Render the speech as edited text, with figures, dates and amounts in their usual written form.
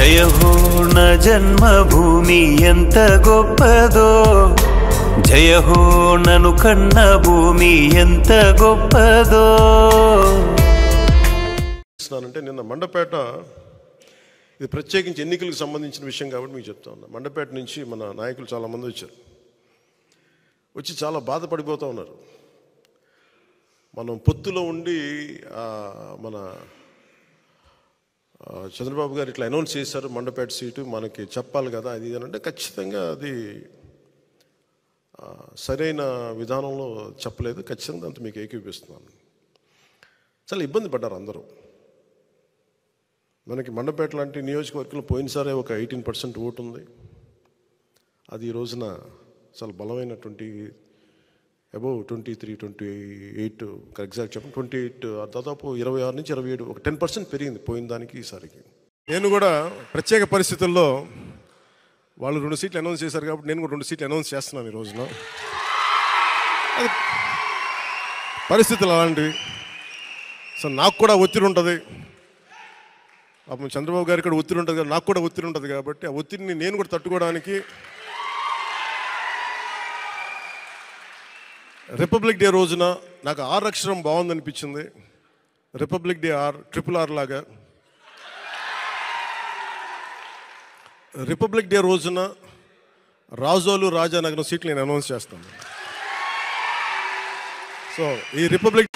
జయ హో నా జన్మభూమి ఎంత గొప్పదో, జయ హో నను కన్న భూమి ఎంత గొప్పదో. అంటే నిన్న మండపేట, ఇది ప్రత్యేకించి ఎన్నికలకు సంబంధించిన విషయం కాబట్టి మీకు చెప్తా ఉన్నా. మండపేట నుంచి మన నాయకులు చాలామంది వచ్చి చాలా బాధపడిపోతూ ఉన్నారు. మనం పొత్తులో ఉండి మన చంద్రబాబు గారు ఇట్లా అనౌన్స్ చేశారు, మండపేట సీటు మనకి చెప్పాలి కదా అది అంటే ఖచ్చితంగా అది సరైన విధానంలో చెప్పలేదు. ఖచ్చితంగా అంత మీకు ఏకీపిస్తున్నాను. చాలా ఇబ్బంది పడ్డారు అందరూ. మనకి మండపేట లాంటి నియోజకవర్గంలో పోయినసారే ఒక 18% ఓటు ఉంది. అది ఈ రోజున చాలా బలమైనటువంటి అబౌవ్ 23-28 ఎగ్జాక్ట్ చెప్పండి 28 దాదాపు 26 నుంచి 27 ఒక 10% పెరిగింది పోయిన దానికి ఈసారికి. నేను కూడా ప్రత్యేక పరిస్థితుల్లో వాళ్ళు 2 సీట్లు అనౌన్స్ చేశారు కాబట్టి నేను కూడా 2 సీట్లు అనౌన్స్ చేస్తున్నాను ఈ రోజున. అది పరిస్థితులు అలాంటివి. సో నాకు కూడా ఒత్తిడి ఉంటుంది, అప్పుడు చంద్రబాబు గారికి కూడా ఒత్తిడి ఉంటుంది, నాకు కూడా ఒత్తిడి ఉంటుంది. కాబట్టి ఆ ఒత్తిడిని నేను కూడా తట్టుకోవడానికి రిపబ్లిక్ డే రోజున నాకు R అక్షరం బాగుందనిపించింది. రిపబ్లిక్ డే RRR లాగా రిపబ్లిక్ డే రోజున రాజోలు రాజానగరం సీట్లు నేను అనౌన్స్ చేస్తాను. సో ఈ రిపబ్లిక్